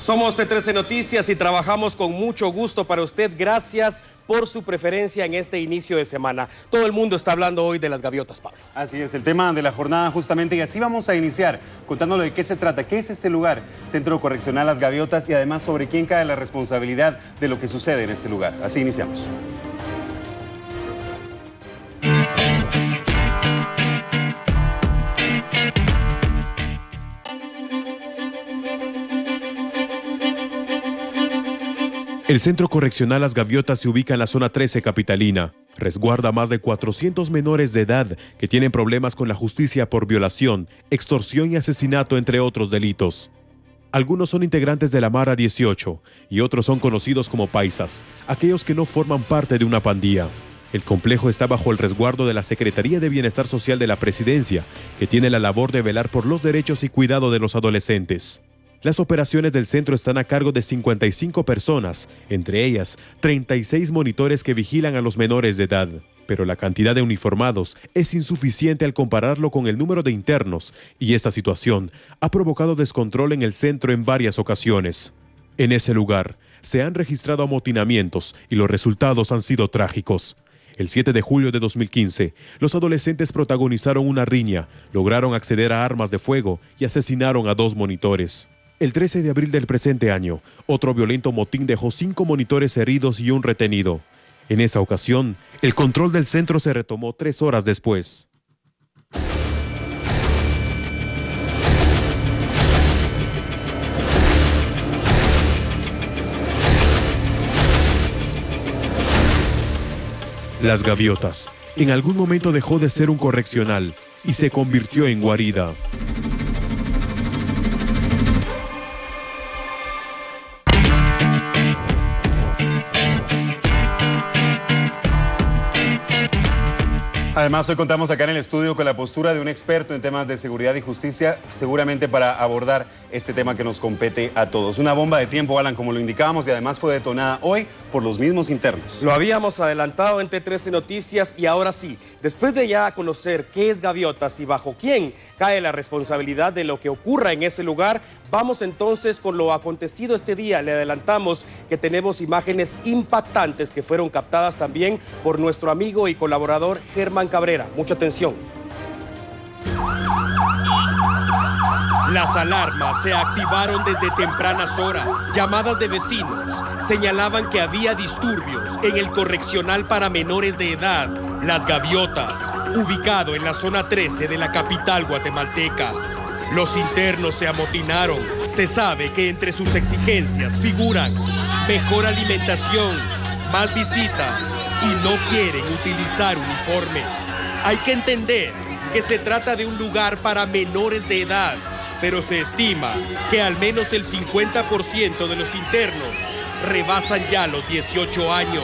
Somos T13 Noticias y trabajamos con mucho gusto para usted. Gracias por su preferencia en este inicio de semana. Todo el mundo está hablando hoy de las gaviotas, Pablo. Así es, el tema de la jornada justamente, y así vamos a iniciar contándole de qué se trata, qué es este lugar, Centro Correccional Las Gaviotas, y además sobre quién cae la responsabilidad de lo que sucede en este lugar. Así iniciamos. El Centro Correccional Las Gaviotas se ubica en la zona 13 capitalina. Resguarda a más de 400 menores de edad que tienen problemas con la justicia por violación, extorsión y asesinato, entre otros delitos. Algunos son integrantes de la Mara 18 y otros son conocidos como paisas, aquellos que no forman parte de una pandilla. El complejo está bajo el resguardo de la Secretaría de Bienestar Social de la Presidencia, que tiene la labor de velar por los derechos y cuidado de los adolescentes. Las operaciones del centro están a cargo de 55 personas, entre ellas 36 monitores que vigilan a los menores de edad. Pero la cantidad de uniformados es insuficiente al compararlo con el número de internos, y esta situación ha provocado descontrol en el centro en varias ocasiones. En ese lugar se han registrado amotinamientos y los resultados han sido trágicos. El 7 de julio de 2015, los adolescentes protagonizaron una riña, lograron acceder a armas de fuego y asesinaron a 2 monitores. El 13 de abril del presente año, otro violento motín dejó 5 monitores heridos y un retenido. En esa ocasión, el control del centro se retomó 3 horas después. Las Gaviotas en algún momento dejó de ser un correccional y se convirtió en guarida. Además, hoy contamos acá en el estudio con la postura de un experto en temas de seguridad y justicia, seguramente para abordar este tema que nos compete a todos. Una bomba de tiempo, Alan, como lo indicábamos, y además fue detonada hoy por los mismos internos. Lo habíamos adelantado en T13 Noticias y ahora sí, después de ya conocer qué es Gaviotas y bajo quién cae la responsabilidad de lo que ocurra en ese lugar, vamos entonces con lo acontecido este día. Le adelantamos que tenemos imágenes impactantes que fueron captadas también por nuestro amigo y colaborador Germán Cabrera. Mucha atención. Las alarmas se activaron desde tempranas horas. Llamadas de vecinos señalaban que había disturbios en el correccional para menores de edad, Las Gaviotas, ubicado en la zona 13 de la capital guatemalteca. Los internos se amotinaron. Se sabe que entre sus exigencias figuran mejor alimentación, más visitas y no quieren utilizar uniforme. Hay que entender que se trata de un lugar para menores de edad, pero se estima que al menos el 50% de los internos rebasan ya los 18 años.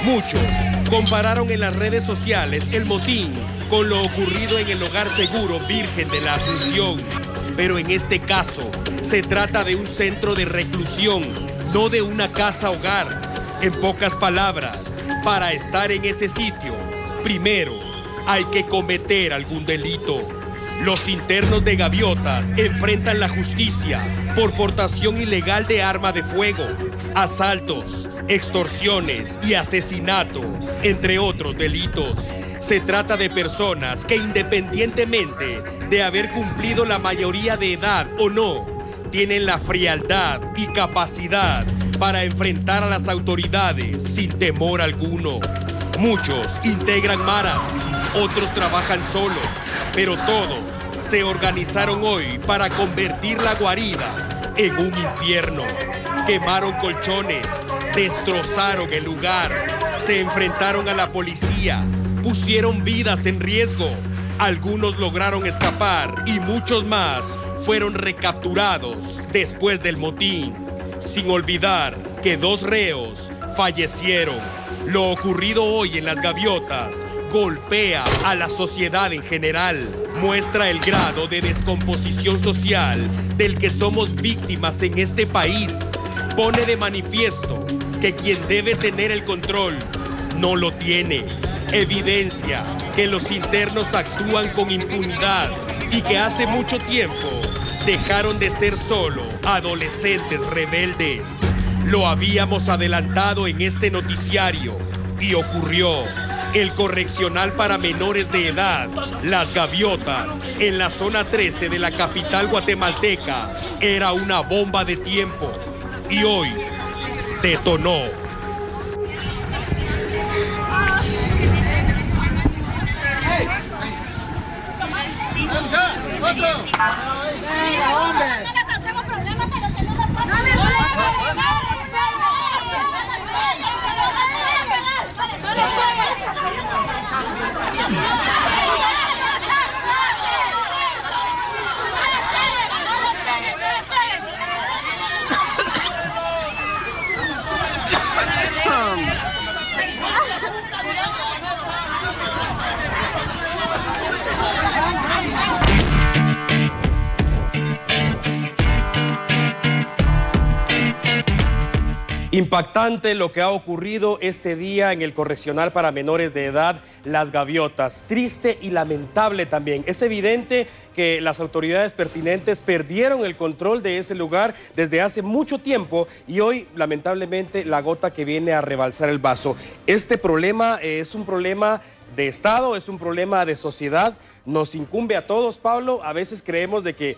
Muchos compararon en las redes sociales el motín con lo ocurrido en el Hogar Seguro Virgen de la Asunción. Pero en este caso, se trata de un centro de reclusión, no de una casa hogar. En pocas palabras, para estar en ese sitio, primero hay que cometer algún delito. Los internos de Gaviotas enfrentan la justicia por portación ilegal de arma de fuego, asaltos, extorsiones y asesinato, entre otros delitos. Se trata de personas que, independientemente de haber cumplido la mayoría de edad o no, tienen la frialdad y capacidad para enfrentar a las autoridades sin temor alguno. Muchos integran maras, otros trabajan solos, pero todos se organizaron hoy para convertir la guarida en un infierno. Quemaron colchones, destrozaron el lugar, se enfrentaron a la policía, pusieron vidas en riesgo. Algunos lograron escapar y muchos más fueron recapturados después del motín. Sin olvidar que 2 reos fallecieron. Lo ocurrido hoy en Las Gaviotas golpea a la sociedad en general. Muestra el grado de descomposición social del que somos víctimas en este país. Pone de manifiesto que quien debe tener el control no lo tiene. Evidencia que los internos actúan con impunidad y que hace mucho tiempo dejaron de ser solo adolescentes rebeldes. Lo habíamos adelantado en este noticiario y ocurrió. El correccional para menores de edad, Las Gaviotas, en la zona 13 de la capital guatemalteca, era una bomba de tiempo y hoy detonó. Impactante lo que ha ocurrido este día en el correccional para menores de edad Las Gaviotas. Triste y lamentable también. Es evidente que las autoridades pertinentes perdieron el control de ese lugar desde hace mucho tiempo y hoy, lamentablemente, la gota que viene a rebalsar el vaso. Este problema es un problema de Estado, es un problema de sociedad, nos incumbe a todos, Pablo. A veces creemos de que,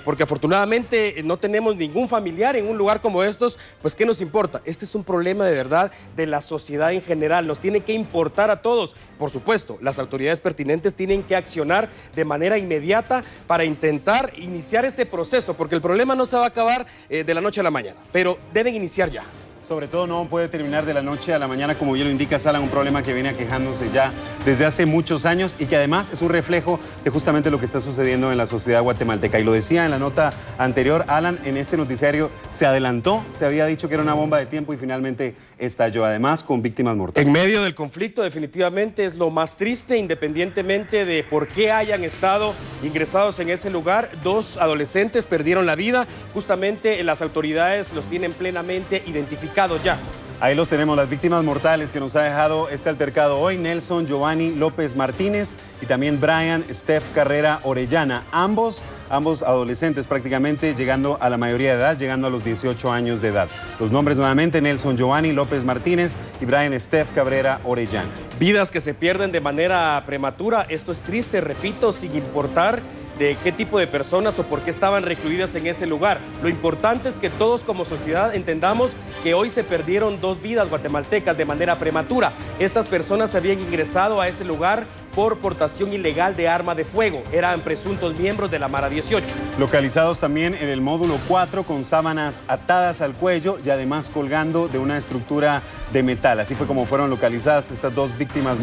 porque afortunadamente no tenemos ningún familiar en un lugar como estos, pues ¿qué nos importa? Este es un problema de verdad de la sociedad en general, nos tiene que importar a todos. Por supuesto, las autoridades pertinentes tienen que accionar de manera inmediata para intentar iniciar ese proceso, porque el problema no se va a acabar de la noche a la mañana, pero deben iniciar ya. Sobre todo no puede terminar de la noche a la mañana, como bien lo indica Alan, un problema que viene aquejándose ya desde hace muchos años y que además es un reflejo de justamente lo que está sucediendo en la sociedad guatemalteca. Y lo decía en la nota anterior, Alan, en este noticiario se adelantó, se había dicho que era una bomba de tiempo y finalmente estalló, además con víctimas mortales. En medio del conflicto definitivamente es lo más triste, independientemente de por qué hayan estado ingresados en ese lugar. 2 adolescentes perdieron la vida, justamente las autoridades los tienen plenamente identificados ya. Ahí los tenemos, las víctimas mortales que nos ha dejado este altercado hoy: Nelson Giovanni López Martínez y también Brian Steph Carrera Orellana, ambos adolescentes prácticamente, llegando a la mayoría de edad, llegando a los 18 años de edad. Los nombres nuevamente: Nelson Giovanni López Martínez y Brian Steph Cabrera Orellana. Vidas que se pierden de manera prematura, esto es triste, repito, sin importar de qué tipo de personas o por qué estaban recluidas en ese lugar. Lo importante es que todos como sociedad entendamos que hoy se perdieron 2 vidas guatemaltecas de manera prematura. Estas personas habían ingresado a ese lugar por portación ilegal de arma de fuego. Eran presuntos miembros de la Mara 18. Localizados también en el módulo 4 con sábanas atadas al cuello y además colgando de una estructura de metal. Así fue como fueron localizadas estas 2 víctimas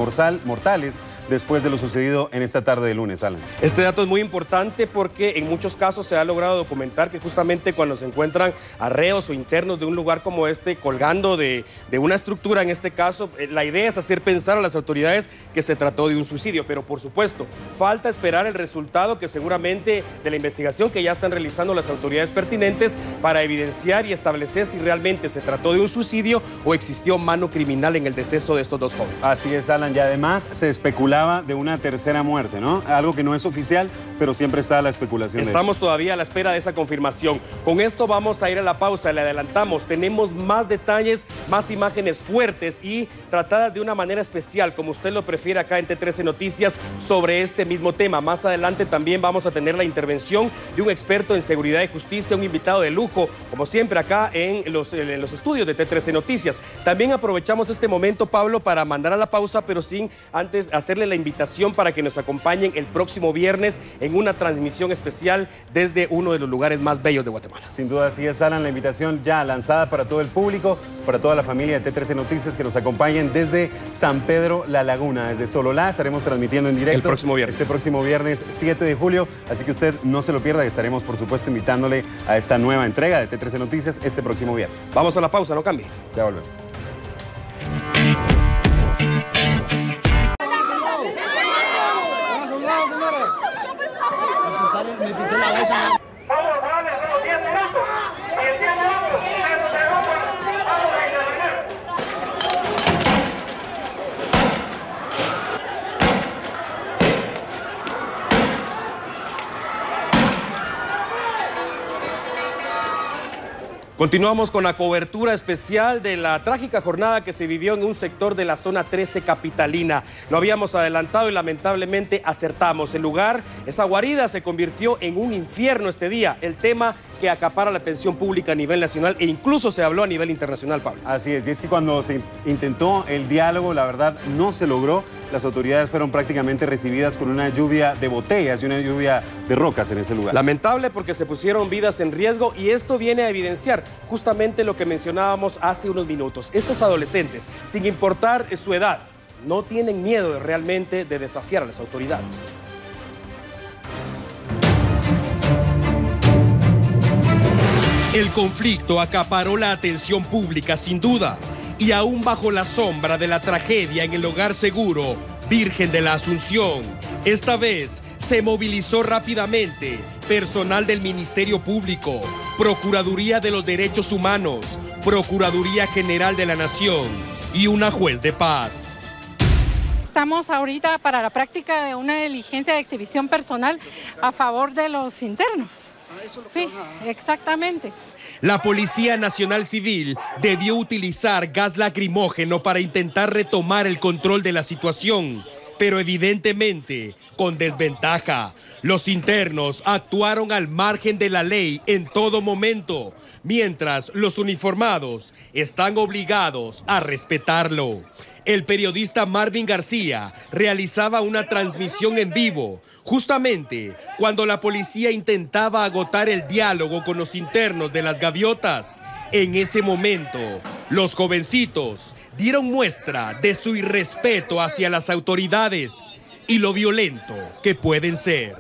mortales después de lo sucedido en esta tarde de lunes, Alan. Este dato es muy importante porque en muchos casos se ha logrado documentar que justamente cuando se encuentran arreos o internos de un lugar como este colgando de una estructura, en este caso, la idea es hacer pensar a las autoridades que se trató de un suicidio. Pero por supuesto, falta esperar el resultado que seguramente de la investigación que ya están realizando las autoridades pertinentes para evidenciar y establecer si realmente se trató de un suicidio o existió mano criminal en el deceso de estos 2 jóvenes. Así es, Alan, y además se especulaba de una tercera muerte, ¿no? Algo que no es oficial, pero siempre está la especulación. Estamos todavía a la espera de esa confirmación. Con esto vamos a ir a la pausa, le adelantamos, tenemos más detalles, más imágenes fuertes y tratadas de una manera especial, como usted lo prefiere, acá en T13 Noticias, sobre este mismo tema. Más adelante también vamos a tener la intervención de un experto en seguridad y justicia, un invitado de lujo, como siempre acá en los estudios de T13 Noticias. También aprovechamos este momento, Pablo, para mandar a la pausa, pero sin antes hacerle la invitación para que nos acompañen el próximo viernes en una transmisión especial desde uno de los lugares más bellos de Guatemala. Sin duda, así es, Alan, la invitación ya lanzada para todo el público, para toda la familia de T13 Noticias, que nos acompañen desde San Pedro La Laguna, desde Sololá. Estaremos transmitiendo en directo el próximo viernes. Este próximo viernes 7 de julio, así que usted no se lo pierda, que estaremos por supuesto invitándole a esta nueva entrega de T13 Noticias este próximo viernes. Vamos a la pausa, no cambie. Ya volvemos. Continuamos con la cobertura especial de la trágica jornada que se vivió en un sector de la zona 13 capitalina. Lo habíamos adelantado y lamentablemente acertamos. El lugar, esa guarida, se convirtió en un infierno este día. El tema que acapara la atención pública a nivel nacional e incluso se habló a nivel internacional, Pablo. Así es, y es que cuando se intentó el diálogo, la verdad no se logró. Las autoridades fueron prácticamente recibidas con una lluvia de botellas y una lluvia de rocas en ese lugar. Lamentable porque se pusieron vidas en riesgo y esto viene a evidenciar justamente lo que mencionábamos hace unos minutos. Estos adolescentes, sin importar su edad, no tienen miedo realmente de desafiar a las autoridades. El conflicto acaparó la atención pública sin duda, y aún bajo la sombra de la tragedia en el hogar seguro Virgen de la Asunción, esta vez se movilizó rápidamente personal del Ministerio Público, Procuraduría de los Derechos Humanos, Procuraduría General de la Nación y una juez de paz. Estamos ahorita para la práctica de una diligencia de exhibición personal a favor de los internos. Sí, exactamente. La Policía Nacional Civil debió utilizar gas lacrimógeno para intentar retomar el control de la situación, pero evidentemente con desventaja. Los internos actuaron al margen de la ley en todo momento, mientras los uniformados están obligados a respetarlo. El periodista Marvin García realizaba una transmisión en vivo, justamente cuando la policía intentaba agotar el diálogo con los internos de las gaviotas. En ese momento, los jovencitos dieron muestra de su irrespeto hacia las autoridades y lo violento que pueden ser.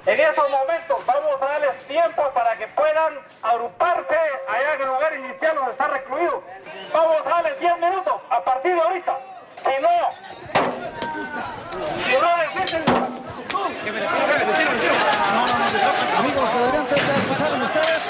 En esos momentos vamos a darles tiempo para que puedan agruparse allá en el lugar inicial donde está recluido. Vamos a darles 10 minutos a partir de ahorita. Si no defienden... Amigos televidentes, ya escucharon ustedes.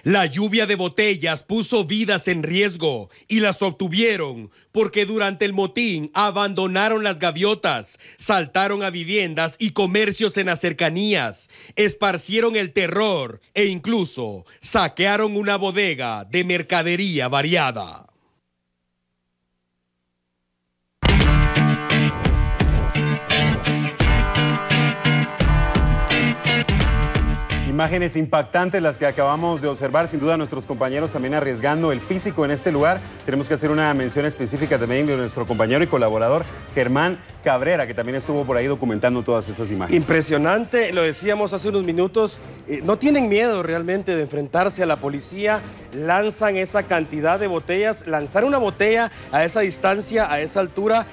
La lluvia de botellas puso vidas en riesgo y las obtuvieron porque durante el motín abandonaron las gaviotas, saltaron a viviendas y comercios en las cercanías, esparcieron el terror e incluso saquearon una bodega de mercadería variada. Imágenes impactantes las que acabamos de observar, sin duda nuestros compañeros también arriesgando el físico en este lugar. Tenemos que hacer una mención específica también de nuestro compañero y colaborador Germán Cabrera, que también estuvo por ahí documentando todas estas imágenes. Impresionante, lo decíamos hace unos minutos, no tienen miedo realmente de enfrentarse a la policía, lanzan esa cantidad de botellas, lanzar una botella a esa distancia, a esa altura.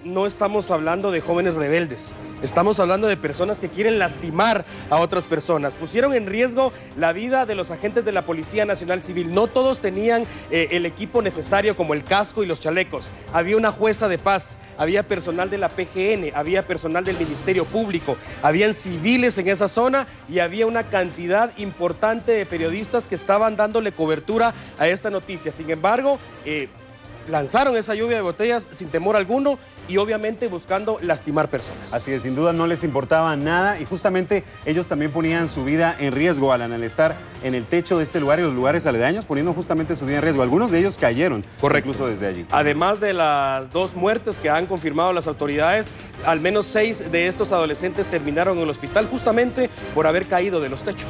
No estamos hablando de jóvenes rebeldes, estamos hablando de personas que quieren lastimar a otras personas. Pusieron en riesgo la vida de los agentes de la Policía Nacional Civil. No todos tenían el equipo necesario como el casco y los chalecos. Había una jueza de paz, había personal de la PGN, había personal del Ministerio Público, habían civiles en esa zona y había una cantidad importante de periodistas que estaban dándole cobertura a esta noticia. Sin embargo, lanzaron esa lluvia de botellas sin temor alguno y obviamente buscando lastimar personas. Así es, sin duda no les importaba nada y justamente ellos también ponían su vida en riesgo, Alan, al estar en el techo de este lugar y los lugares aledaños, poniendo justamente su vida en riesgo. Algunos de ellos cayeron, correcto, incluso desde allí. Además de las 2 muertes que han confirmado las autoridades, al menos 6 de estos adolescentes terminaron en el hospital justamente por haber caído de los techos.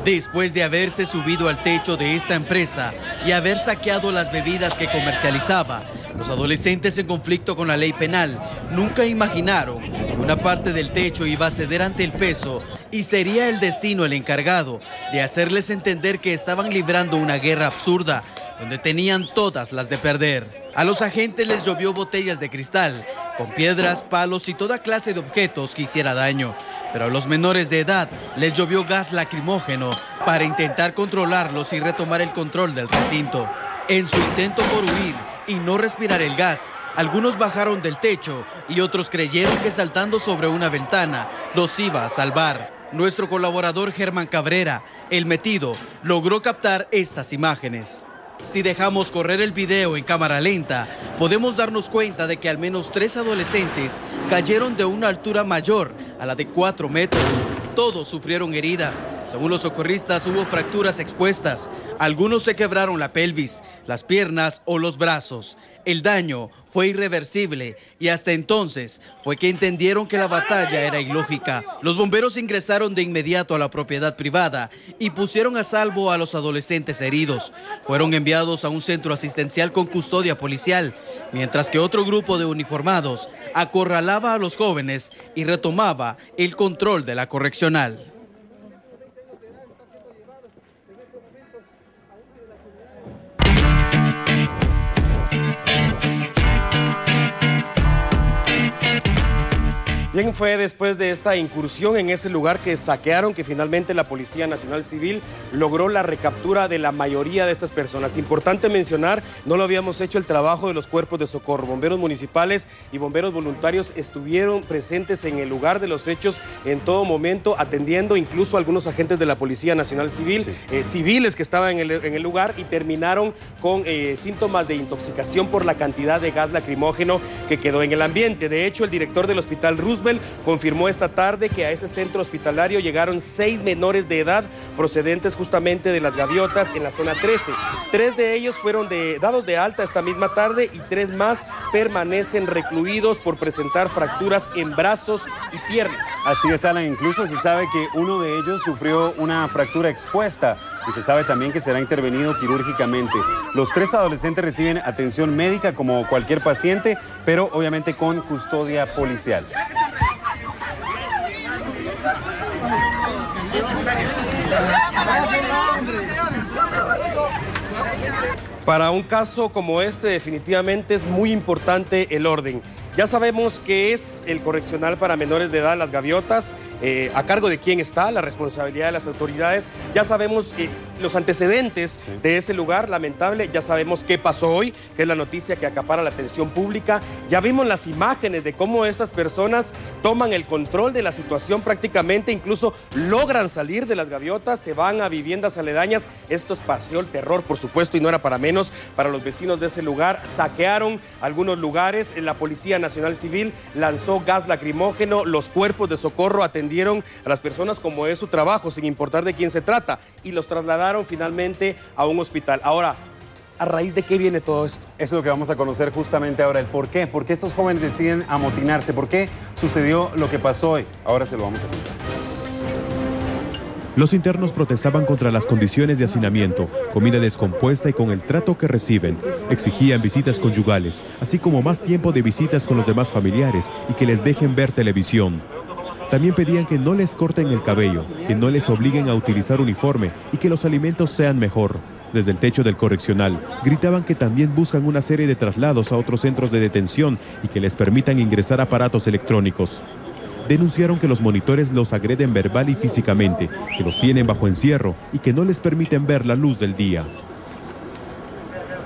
Después de haberse subido al techo de esta empresa y haber saqueado las bebidas que comercializaba, los adolescentes en conflicto con la ley penal nunca imaginaron que una parte del techo iba a ceder ante el peso y sería el destino el encargado de hacerles entender que estaban librando una guerra absurda donde tenían todas las de perder. A los agentes les llovió botellas de cristal, con piedras, palos y toda clase de objetos que hiciera daño. pero a los menores de edad les llovió gas lacrimógeno para intentar controlarlos y retomar el control del recinto. En su intento por huir y no respirar el gas, algunos bajaron del techo y otros creyeron que saltando sobre una ventana los iba a salvar. Nuestro colaborador Germán Cabrera, el metido, logró captar estas imágenes. Si dejamos correr el video en cámara lenta, podemos darnos cuenta de que al menos 3 adolescentes cayeron de una altura mayor a la de 4 metros. Todos sufrieron heridas. Según los socorristas, hubo fracturas expuestas. Algunos se quebraron la pelvis, las piernas o los brazos. El daño fue irreversible y hasta entonces fue que entendieron que la batalla era ilógica. Los bomberos ingresaron de inmediato a la propiedad privada y pusieron a salvo a los adolescentes heridos. Fueron enviados a un centro asistencial con custodia policial, mientras que otro grupo de uniformados acorralaba a los jóvenes y retomaba el control de la correccional. Bien, fue después de esta incursión en ese lugar que saquearon que finalmente la Policía Nacional Civil logró la recaptura de la mayoría de estas personas. Importante mencionar, no lo habíamos hecho, el trabajo de los cuerpos de socorro. Bomberos municipales y bomberos voluntarios estuvieron presentes en el lugar de los hechos en todo momento, atendiendo incluso a algunos agentes de la Policía Nacional Civil, civiles que estaban en el lugar, y terminaron con síntomas de intoxicación por la cantidad de gas lacrimógeno que quedó en el ambiente. De hecho, el director del Hospital Roosevelt confirmó esta tarde que a ese centro hospitalario llegaron 6 menores de edad procedentes justamente de las gaviotas en la zona 13. 3 de ellos fueron dados de alta esta misma tarde y 3 más permanecen recluidos por presentar fracturas en brazos y piernas. Así es, Alan. Incluso se sabe que uno de ellos sufrió una fractura expuesta y se sabe también que será intervenido quirúrgicamente. Los 3 adolescentes reciben atención médica como cualquier paciente, pero obviamente con custodia policial. Para un caso como este, definitivamente es muy importante el orden. Ya sabemos que es el correccional para menores de edad, Las Gaviotas, a cargo de quién está, la responsabilidad de las autoridades. Ya sabemos los antecedentes de ese lugar lamentable, ya sabemos qué pasó hoy, que es la noticia que acapara la atención pública. Ya vimos las imágenes de cómo estas personas toman el control de la situación prácticamente, incluso logran salir de Las Gaviotas, se van a viviendas aledañas. Esto esparció el terror, por supuesto, y no era para menos para los vecinos de ese lugar. Saquearon algunos lugares, la Policía Nacional Civil lanzó gas lacrimógeno, los cuerpos de socorro atendieron a las personas como es su trabajo, sin importar de quién se trata, y los trasladaron finalmente a un hospital. Ahora, ¿a raíz de qué viene todo esto? Eso es lo que vamos a conocer justamente ahora, el por qué. ¿Por qué estos jóvenes deciden amotinarse? ¿Por qué sucedió lo que pasó hoy? Ahora se lo vamos a contar. Los internos protestaban contra las condiciones de hacinamiento, comida descompuesta y con el trato que reciben. Exigían visitas conyugales, así como más tiempo de visitas con los demás familiares y que les dejen ver televisión. También pedían que no les corten el cabello, que no les obliguen a utilizar uniforme y que los alimentos sean mejor. Desde el techo del correccional, gritaban que también buscan una serie de traslados a otros centros de detención y que les permitan ingresar aparatos electrónicos. Denunciaron que los monitores los agreden verbal y físicamente, que los tienen bajo encierro y que no les permiten ver la luz del día.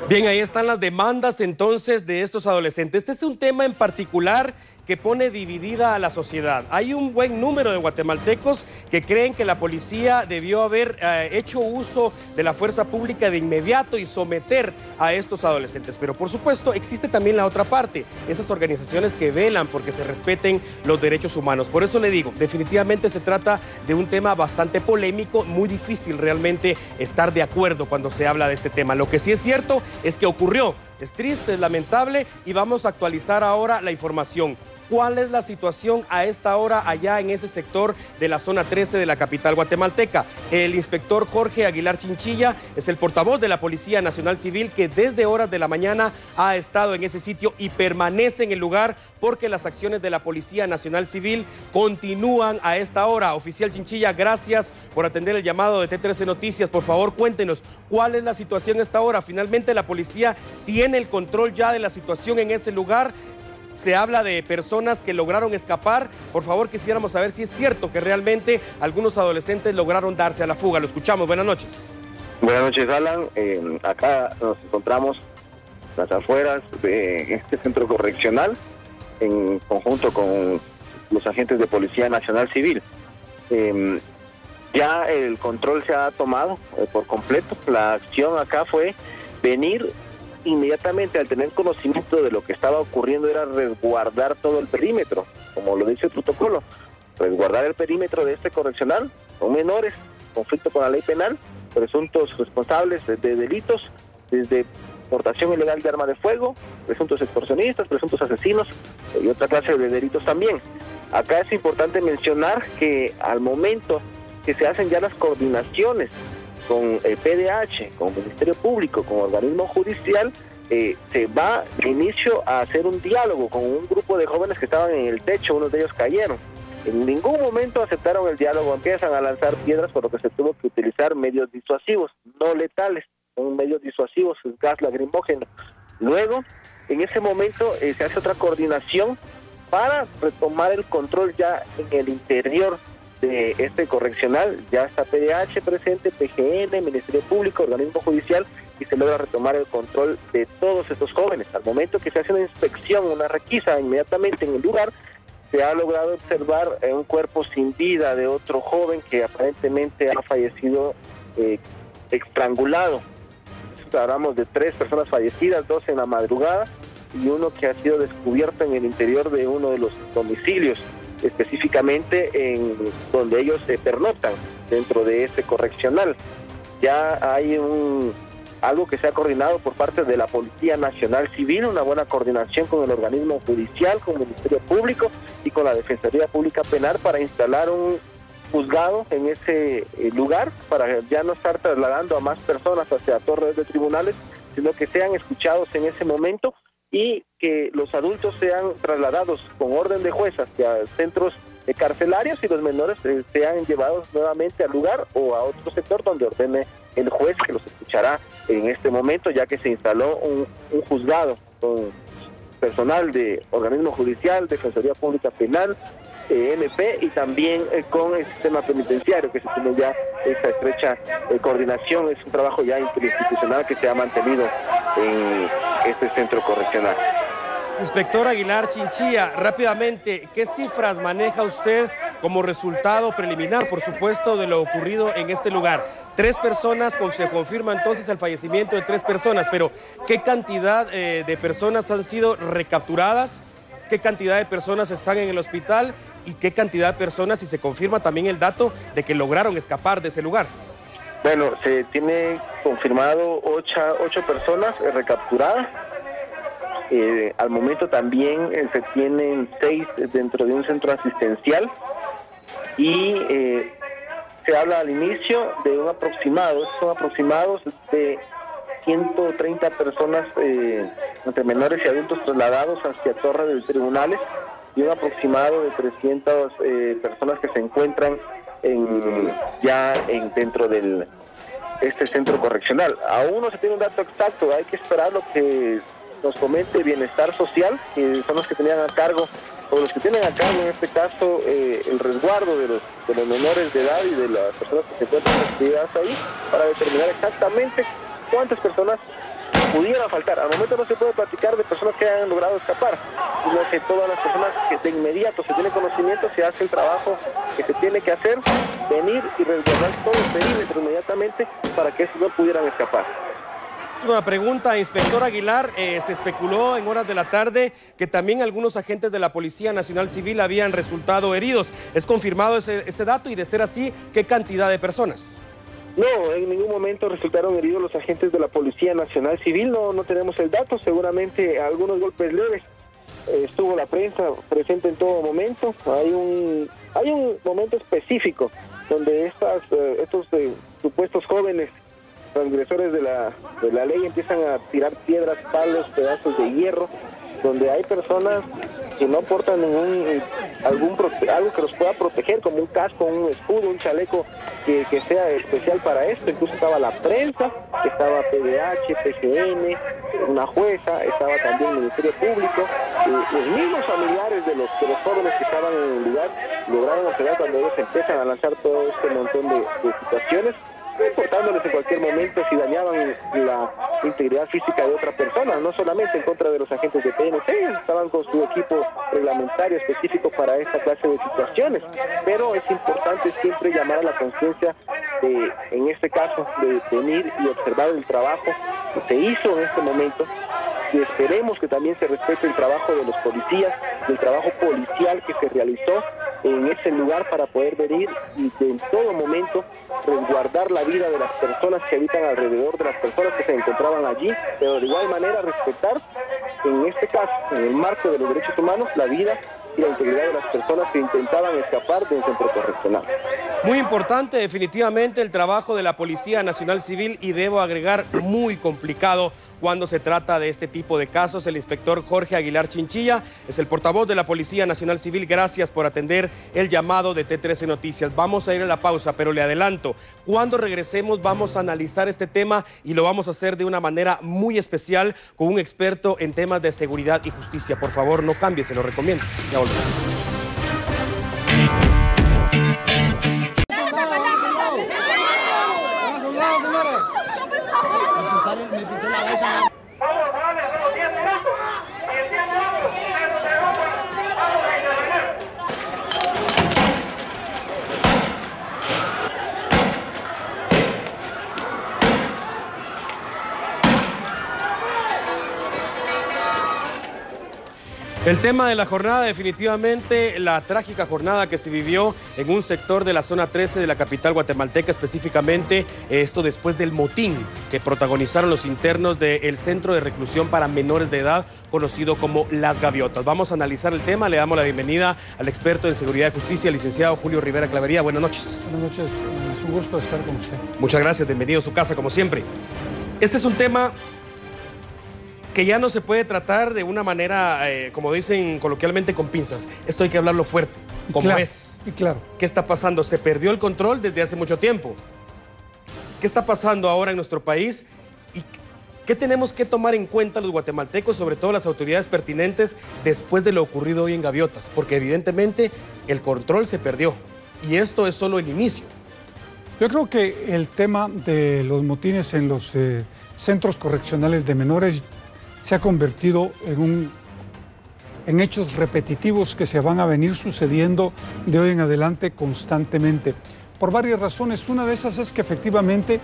Bien, ahí están las demandas entonces de estos adolescentes. Este es un tema en particular que pone dividida a la sociedad. Hay un buen número de guatemaltecos que creen que la policía debió haber hecho uso de la fuerza pública de inmediato y someter a estos adolescentes. Pero por supuesto existe también la otra parte, esas organizaciones que velan porque se respeten los derechos humanos. Por eso le digo, definitivamente se trata de un tema bastante polémico, muy difícil realmente estar de acuerdo cuando se habla de este tema. Lo que sí es cierto es que ocurrió, es triste, es lamentable, y vamos a actualizar ahora la información. ¿Cuál es la situación a esta hora allá en ese sector de la zona 13 de la capital guatemalteca? El inspector Jorge Aguilar Chinchilla es el portavoz de la Policía Nacional Civil que desde horas de la mañana ha estado en ese sitio y permanece en el lugar porque las acciones de la Policía Nacional Civil continúan a esta hora. Oficial Chinchilla, gracias por atender el llamado de T13 Noticias. Por favor, cuéntenos, ¿cuál es la situación a esta hora? ¿Finalmente la policía tiene el control ya de la situación en ese lugar? Se habla de personas que lograron escapar. Por favor, quisiéramos saber si es cierto que realmente algunos adolescentes lograron darse a la fuga. Lo escuchamos. Buenas noches. Buenas noches, Alan. Acá nos encontramos las afueras de este centro correccional en conjunto con los agentes de Policía Nacional Civil. Ya el control se ha tomado por completo. La acción acá fue venir inmediatamente al tener conocimiento de lo que estaba ocurriendo, era resguardar todo el perímetro, como lo dice el protocolo, resguardar el perímetro de este correccional. Son menores, conflicto con la ley penal, presuntos responsables de delitos, desde portación ilegal de arma de fuego, presuntos extorsionistas, presuntos asesinos y otra clase de delitos también. Acá es importante mencionar que al momento que se hacen ya las coordinaciones con el PDH, con el Ministerio Público, con el organismo judicial, se va de inicio a hacer un diálogo con un grupo de jóvenes que estaban en el techo, unos de ellos cayeron. En ningún momento aceptaron el diálogo, empiezan a lanzar piedras, por lo que se tuvo que utilizar medios disuasivos, no letales, son medios disuasivos, gas lacrimógeno. Luego, en ese momento se hace otra coordinación para retomar el control ya en el interior de este correccional. Ya está PDH presente, PGN, Ministerio Público, organismo judicial, y se logra retomar el control de todos estos jóvenes. Al momento que se hace una inspección, una requisa inmediatamente en el lugar, se ha logrado observar un cuerpo sin vida de otro joven que aparentemente ha fallecido estrangulado. Hablamos de 3 personas fallecidas, 2 en la madrugada y uno que ha sido descubierto en el interior de uno de los domicilios, específicamente en donde ellos se pernoctan dentro de este correccional. Ya hay algo que se ha coordinado por parte de la Policía Nacional Civil, una buena coordinación con el organismo judicial, con el Ministerio Público y con la Defensoría Pública Penal para instalar un juzgado en ese lugar, para ya no estar trasladando a más personas hacia torres de tribunales, sino que sean escuchados en ese momento y que los adultos sean trasladados con orden de juez hacia centros carcelarios y los menores sean llevados nuevamente al lugar o a otro sector donde ordene el juez, que los escuchará en este momento, ya que se instaló un juzgado con personal de organismo judicial, Defensoría Pública Penal, MP y también con el sistema penitenciario, que se tiene ya esta estrecha coordinación. Es un trabajo ya interinstitucional que se ha mantenido en este centro correccional. Inspector Aguilar Chinchilla, rápidamente, ¿qué cifras maneja usted como resultado preliminar, por supuesto, de lo ocurrido en este lugar? 3 personas, se confirma entonces el fallecimiento de 3 personas, pero ¿qué cantidad de personas han sido recapturadas? ¿Qué cantidad de personas están en el hospital? ¿Y qué cantidad de personas, si se confirma también el dato de que lograron escapar de ese lugar? Bueno, se tiene confirmado 8 personas recapturadas. Al momento también se tienen 6 dentro de un centro asistencial y se habla al inicio de un aproximado, son aproximados de 130 personas entre menores y adultos trasladados hacia torres de tribunales y un aproximado de 300 personas que se encuentran dentro de este centro correccional. Aún no se tiene un dato exacto, hay que esperar lo que nos comente Bienestar Social, que son los que tenían a cargo, o los que tienen a cargo en este caso el resguardo de los menores de edad y de las personas que se encuentran actividades ahí, para determinar exactamente cuántas personas pudieran faltar. Al momento no se puede platicar de personas que hayan logrado escapar, sino que todas las personas que de inmediato se tiene conocimiento, se hace el trabajo que se tiene que hacer, venir y resguardar todo el perímetro inmediatamente para que estos no pudieran escapar. Una pregunta, inspector Aguilar, se especuló en horas de la tarde que también algunos agentes de la Policía Nacional Civil habían resultado heridos. ¿Es confirmado ese dato? Y de ser así, ¿qué cantidad de personas? No, en ningún momento resultaron heridos los agentes de la Policía Nacional Civil, no tenemos el dato, seguramente algunos golpes leves. Estuvo la prensa presente en todo momento. Hay un momento específico donde estos supuestos jóvenes transgresores de la ley empiezan a tirar piedras, palos, pedazos de hierro, donde hay personas que no portan algo que los pueda proteger, como un casco, un escudo, un chaleco que sea especial para esto. Incluso estaba la prensa, estaba PDH, PGN, una jueza, estaba también el Ministerio Público, los mismos familiares de los jóvenes que estaban en el lugar lograron observar cuando ellos empiezan a lanzar todo este montón de situaciones, no importándoles en cualquier momento si dañaban la integridad física de otra persona, no solamente en contra de los agentes de PNC, estaban con su equipo reglamentario específico para esta clase de situaciones, pero es importante siempre llamar a la conciencia de, en este caso, de venir y observar el trabajo que se hizo en este momento, y esperemos que también se respete el trabajo de los policías, el trabajo policial que se realizó en ese lugar para poder venir y en todo momento resguardar la vida de las personas que habitan alrededor, de las personas que se encontraban allí, pero de igual manera respetar, en este caso, en el marco de los derechos humanos, la vida y la integridad de las personas que intentaban escapar de un centro correccional. Muy importante definitivamente el trabajo de la Policía Nacional Civil, y debo agregar muy complicado cuando se trata de este tipo de casos. El inspector Jorge Aguilar Chinchilla es el portavoz de la Policía Nacional Civil. Gracias por atender el llamado de T13 Noticias. Vamos a ir a la pausa, pero le adelanto, cuando regresemos vamos a analizar este tema y lo vamos a hacer de una manera muy especial con un experto en temas de seguridad y justicia. Por favor, no cambie, se lo recomiendo. Ya volvemos. El tema de la jornada, definitivamente la trágica jornada que se vivió en un sector de la zona 13 de la capital guatemalteca, específicamente esto después del motín que protagonizaron los internos del Centro de Reclusión para Menores de Edad, conocido como Las Gaviotas. Vamos a analizar el tema, le damos la bienvenida al experto en seguridad y justicia, el licenciado Julio Rivera Clavería. Buenas noches. Buenas noches, es un gusto estar con usted. Muchas gracias, bienvenido a su casa como siempre. Este es un tema que ya no se puede tratar de una manera, como dicen coloquialmente, con pinzas. Esto hay que hablarlo fuerte, como claro, es. Y claro. ¿Qué está pasando? Se perdió el control desde hace mucho tiempo. ¿Qué está pasando ahora en nuestro país? ¿Y qué tenemos que tomar en cuenta los guatemaltecos, sobre todo las autoridades pertinentes, después de lo ocurrido hoy en Gaviotas? Porque evidentemente el control se perdió y esto es solo el inicio. Yo creo que el tema de los motines en los centros correccionales de menores se ha convertido en hechos repetitivos que se van a venir sucediendo de hoy en adelante constantemente, por varias razones. Una de esas es que efectivamente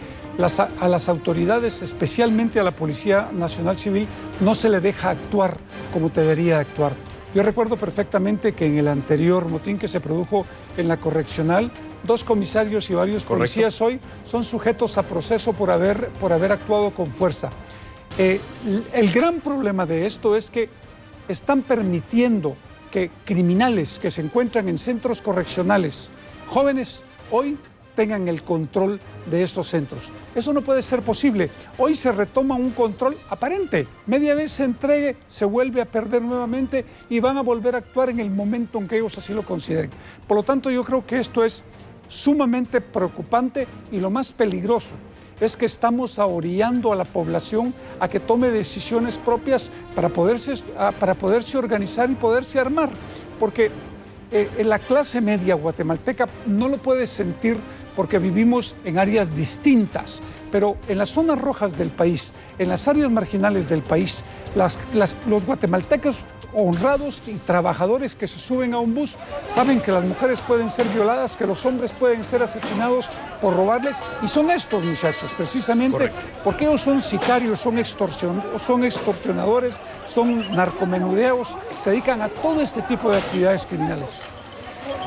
a las autoridades, especialmente a la Policía Nacional Civil, no se le deja actuar como debería actuar. Yo recuerdo perfectamente que en el anterior motín que se produjo en la correccional, 2 comisarios y varios policías hoy son sujetos a proceso por haber actuado con fuerza. El gran problema de esto es que están permitiendo que criminales que se encuentran en centros correccionales, jóvenes, hoy tengan el control de estos centros. Eso no puede ser posible. Hoy se retoma un control aparente. Media vez se entregue, se vuelve a perder nuevamente y van a volver a actuar en el momento en que ellos así lo consideren. Por lo tanto, yo creo que esto es sumamente preocupante, y lo más peligroso es que estamos orillando a la población a que tome decisiones propias para poderse organizar y poderse armar, porque en la clase media guatemalteca no lo puede sentir porque vivimos en áreas distintas, pero en las zonas rojas del país, en las áreas marginales del país, los guatemaltecos honrados y trabajadores que se suben a un bus saben que las mujeres pueden ser violadas, que los hombres pueden ser asesinados por robarles, y son estos muchachos precisamente. Correcto. Porque ellos son sicarios, son extorsionadores, son narcomenudeos, se dedican a todo este tipo de actividades criminales.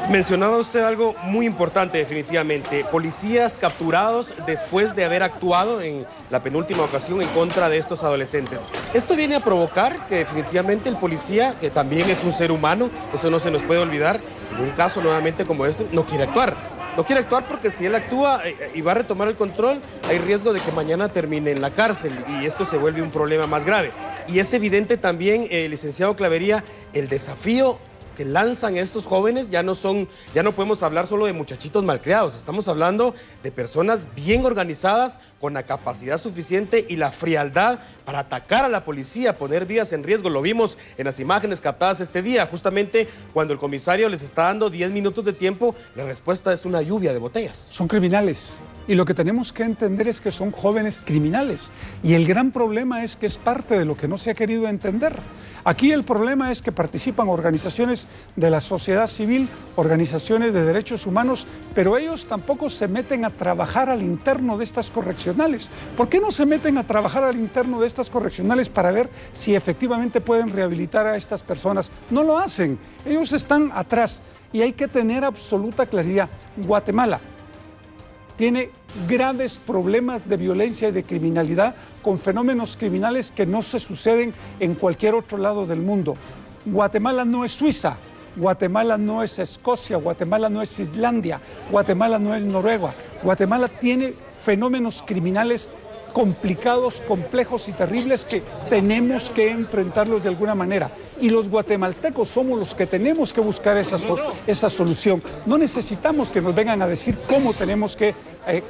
Mencionaba usted algo muy importante, definitivamente. Policías capturados después de haber actuado en la penúltima ocasión en contra de estos adolescentes. Esto viene a provocar que definitivamente el policía, que también es un ser humano, eso no se nos puede olvidar, en un caso nuevamente como este, no quiere actuar. No quiere actuar porque si él actúa y va a retomar el control, hay riesgo de que mañana termine en la cárcel y esto se vuelve un problema más grave. Y es evidente también, licenciado Clavería, el desafío que lanzan estos jóvenes ya no podemos hablar solo de muchachitos malcriados, estamos hablando de personas bien organizadas, con la capacidad suficiente y la frialdad para atacar a la policía, poner vidas en riesgo. Lo vimos en las imágenes captadas este día, justamente cuando el comisario les está dando 10 minutos de tiempo, la respuesta es una lluvia de botellas. Son criminales. Y lo que tenemos que entender es que son jóvenes criminales. Y el gran problema es que es parte de lo que no se ha querido entender. Aquí el problema es que participan organizaciones de la sociedad civil, organizaciones de derechos humanos, pero ellos tampoco se meten a trabajar al interno de estas correccionales. ¿Por qué no se meten a trabajar al interno de estas correccionales para ver si efectivamente pueden rehabilitar a estas personas? No lo hacen. Ellos están atrás y hay que tener absoluta claridad. Guatemala tiene graves problemas de violencia y de criminalidad, con fenómenos criminales que no se suceden en cualquier otro lado del mundo. Guatemala no es Suiza, Guatemala no es Escocia, Guatemala no es Islandia, Guatemala no es Noruega. Guatemala tiene fenómenos criminales complicados, complejos y terribles que tenemos que enfrentarlos de alguna manera. Y los guatemaltecos somos los que tenemos que buscar esa solución. No necesitamos que nos vengan a decir cómo tenemos que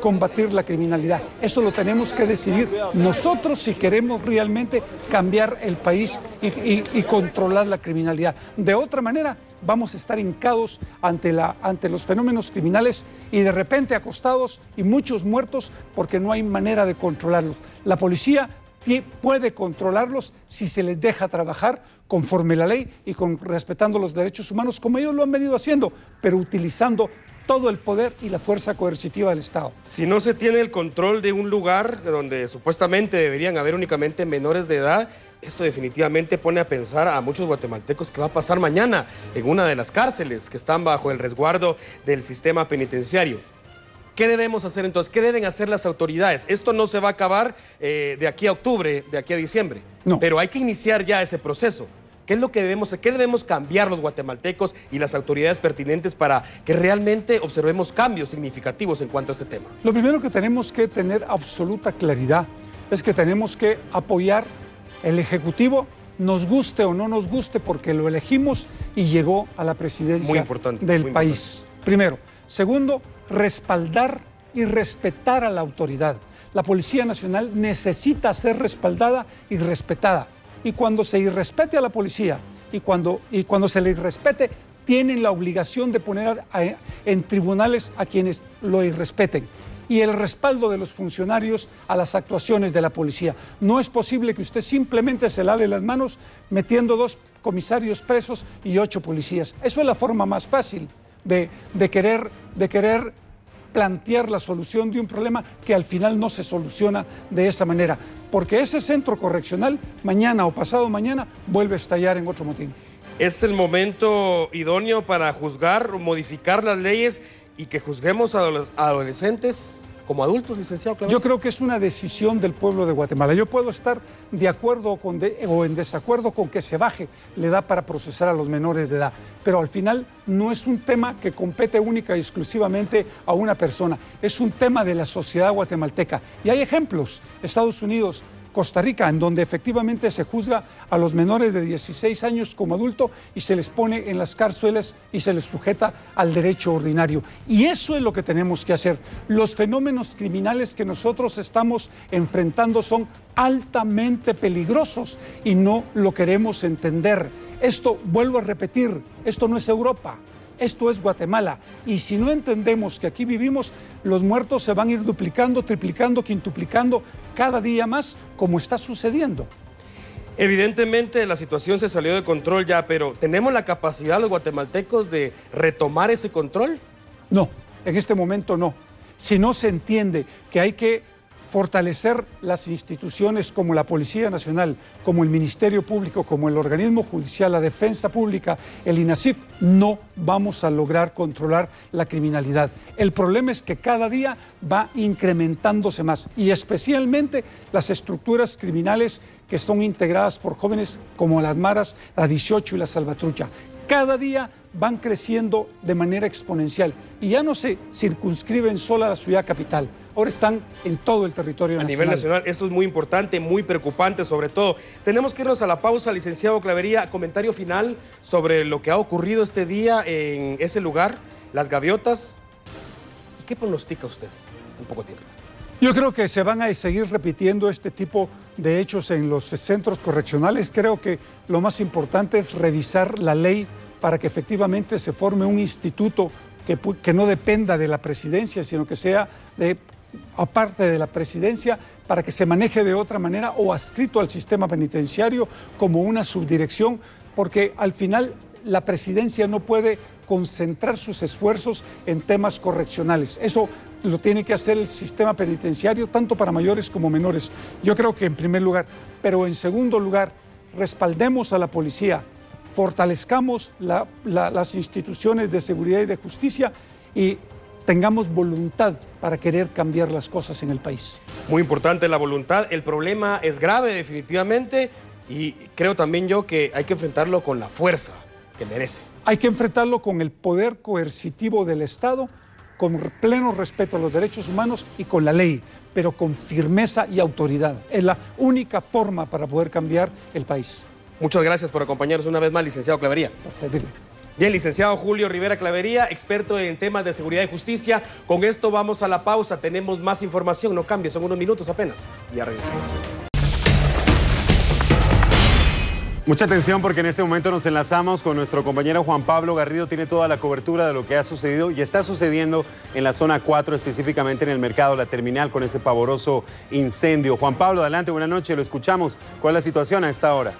combatir la criminalidad. Eso lo tenemos que decidir nosotros si queremos realmente cambiar el país y controlar la criminalidad. De otra manera, vamos a estar hincados ante los fenómenos criminales y de repente acostados y muchos muertos porque no hay manera de controlarlos. La policía puede controlarlos si se les deja trabajar conforme la ley y respetando los derechos humanos, como ellos lo han venido haciendo, pero utilizando todo el poder y la fuerza coercitiva del Estado. Si no se tiene el control de un lugar donde supuestamente deberían haber únicamente menores de edad, esto definitivamente pone a pensar a muchos guatemaltecos qué va a pasar mañana en una de las cárceles que están bajo el resguardo del sistema penitenciario. ¿Qué debemos hacer entonces? ¿Qué deben hacer las autoridades? Esto no se va a acabar de aquí a octubre, de aquí a diciembre, no. Pero hay que iniciar ya ese proceso. ¿Qué es lo que debemos cambiar los guatemaltecos y las autoridades pertinentes para que realmente observemos cambios significativos en cuanto a este tema? Lo primero que tenemos que tener absoluta claridad es que tenemos que apoyar el Ejecutivo, nos guste o no nos guste, porque lo elegimos y llegó a la presidencia del país. Primero. Segundo, respaldar y respetar a la autoridad. La Policía Nacional necesita ser respaldada y respetada. Y cuando se irrespete a la policía y cuando se le irrespete, tienen la obligación de poner en tribunales a quienes lo irrespeten. Y el respaldo de los funcionarios a las actuaciones de la policía. No es posible que usted simplemente se lave las manos metiendo 2 comisarios presos y 8 policías. Eso es la forma más fácil de querer plantear la solución de un problema que al final no se soluciona de esa manera, porque ese centro correccional mañana o pasado mañana vuelve a estallar en otro motín. ¿Es el momento idóneo para juzgar o modificar las leyes y que juzguemos a los adolescentes como adultos, licenciado Clavería? Yo creo que es una decisión del pueblo de Guatemala. Yo puedo estar de acuerdo o en desacuerdo con que se baje la edad para procesar a los menores de edad, pero al final no es un tema que compete única y exclusivamente a una persona, es un tema de la sociedad guatemalteca. Y hay ejemplos, Estados Unidos, Costa Rica, en donde efectivamente se juzga a los menores de 16 años como adulto y se les pone en las cárceles y se les sujeta al derecho ordinario. Y eso es lo que tenemos que hacer. Los fenómenos criminales que nosotros estamos enfrentando son altamente peligrosos y no lo queremos entender. Esto, vuelvo a repetir, esto no es Europa. Esto es Guatemala, y si no entendemos que aquí vivimos, los muertos se van a ir duplicando, triplicando, quintuplicando cada día más, como está sucediendo. Evidentemente la situación se salió de control ya, pero ¿tenemos la capacidad los guatemaltecos de retomar ese control? No, en este momento no. Si no se entiende que hay que fortalecer las instituciones como la Policía Nacional, como el Ministerio Público, como el organismo judicial, la Defensa Pública, el INASIF, no vamos a lograr controlar la criminalidad. El problema es que cada día va incrementándose más, y especialmente las estructuras criminales que son integradas por jóvenes como las Maras, la 18 y la Salvatrucha. Cada día van creciendo de manera exponencial y ya no se circunscriben solo a la ciudad capital, ahora están en todo el territorio nacional. A nivel nacional, esto es muy importante, muy preocupante sobre todo. Tenemos que irnos a la pausa, licenciado Clavería, comentario final sobre lo que ha ocurrido este día en ese lugar, las gaviotas. ¿Qué pronostica usted en poco tiempo? Yo creo que se van a seguir repitiendo este tipo de hechos en los centros correccionales. Creo que lo más importante es revisar la ley para que efectivamente se forme un instituto que no dependa de la presidencia, sino que sea aparte de la presidencia, para que se maneje de otra manera o adscrito al sistema penitenciario como una subdirección, porque al final la presidencia no puede concentrar sus esfuerzos en temas correccionales. Eso lo tiene que hacer el sistema penitenciario, tanto para mayores como menores. Yo creo que en primer lugar, pero en segundo lugar, respaldemos a la policía, fortalezcamos las instituciones de seguridad y de justicia y tengamos voluntad para querer cambiar las cosas en el país. Muy importante la voluntad. El problema es grave definitivamente y creo también yo que hay que enfrentarlo con la fuerza que merece. Hay que enfrentarlo con el poder coercitivo del Estado, con pleno respeto a los derechos humanos y con la ley, pero con firmeza y autoridad. Es la única forma para poder cambiar el país. Muchas gracias por acompañarnos una vez más, licenciado Clavería. Para servirle. Bien, licenciado Julio Rivera Clavería, experto en temas de seguridad y justicia. Con esto vamos a la pausa, tenemos más información, no cambie, son unos minutos apenas. Ya regresamos. Mucha atención porque en este momento nos enlazamos con nuestro compañero Juan Pablo Garrido. Tiene toda la cobertura de lo que ha sucedido y está sucediendo en la zona 4, específicamente en el mercado La Terminal, con ese pavoroso incendio. Juan Pablo, adelante, buenas noches, lo escuchamos. ¿Cuál es la situación a esta hora?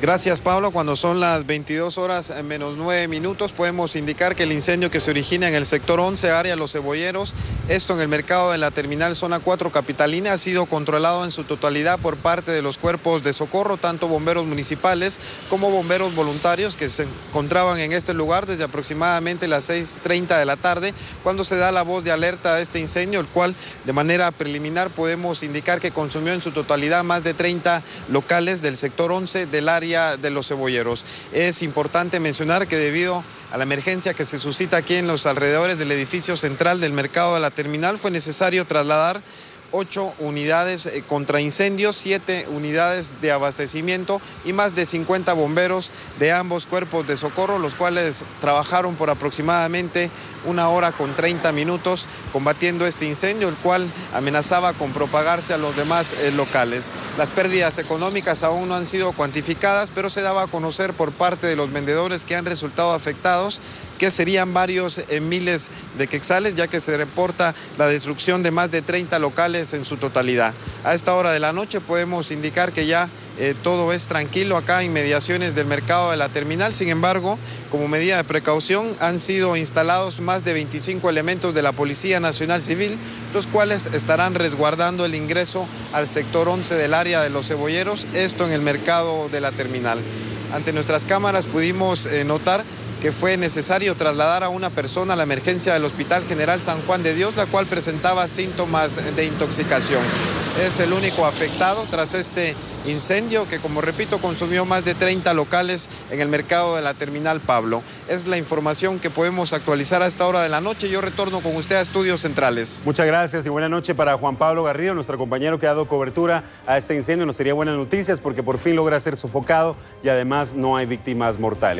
Gracias, Pablo. Cuando son las 22 horas menos 9 minutos, podemos indicar que el incendio que se origina en el sector 11, área Los Cebolleros, esto en el mercado de La Terminal Zona 4 Capitalina, ha sido controlado en su totalidad por parte de los cuerpos de socorro, tanto bomberos municipales como bomberos voluntarios que se encontraban en este lugar desde aproximadamente las 6:30 de la tarde, cuando se da la voz de alerta a este incendio, el cual de manera preliminar podemos indicar que consumió en su totalidad más de 30 locales del sector 11 del área de Los Cebolleros. Es importante mencionar que debido a la emergencia que se suscita aquí en los alrededores del edificio central del mercado de La Terminal, fue necesario trasladar 8 unidades contra incendios, 7 unidades de abastecimiento y más de 50 bomberos de ambos cuerpos de socorro, los cuales trabajaron por aproximadamente 1 hora con 30 minutos combatiendo este incendio, el cual amenazaba con propagarse a los demás locales. Las pérdidas económicas aún no han sido cuantificadas, pero se daba a conocer por parte de los vendedores que han resultado afectados que serían varios miles de quetzales, ya que se reporta la destrucción de más de 30 locales en su totalidad. A esta hora de la noche podemos indicar que ya todo es tranquilo acá en inmediaciones del mercado de La Terminal. Sin embargo, como medida de precaución, han sido instalados más de 25 elementos de la Policía Nacional Civil, los cuales estarán resguardando el ingreso al sector 11 del área de Los Cebolleros, esto en el mercado de La Terminal. Ante nuestras cámaras pudimos notar que fue necesario trasladar a una persona a la emergencia del Hospital General San Juan de Dios, la cual presentaba síntomas de intoxicación. Es el único afectado tras este incendio que, como repito, consumió más de 30 locales en el mercado de La Terminal, Pablo. Es la información que podemos actualizar a esta hora de la noche. Yo retorno con usted a Estudios Centrales. Muchas gracias y buena noche para Juan Pablo Garrido, nuestro compañero que ha dado cobertura a este incendio. Nos sería buenas noticias porque por fin logra ser sofocado y además no hay víctimas mortales.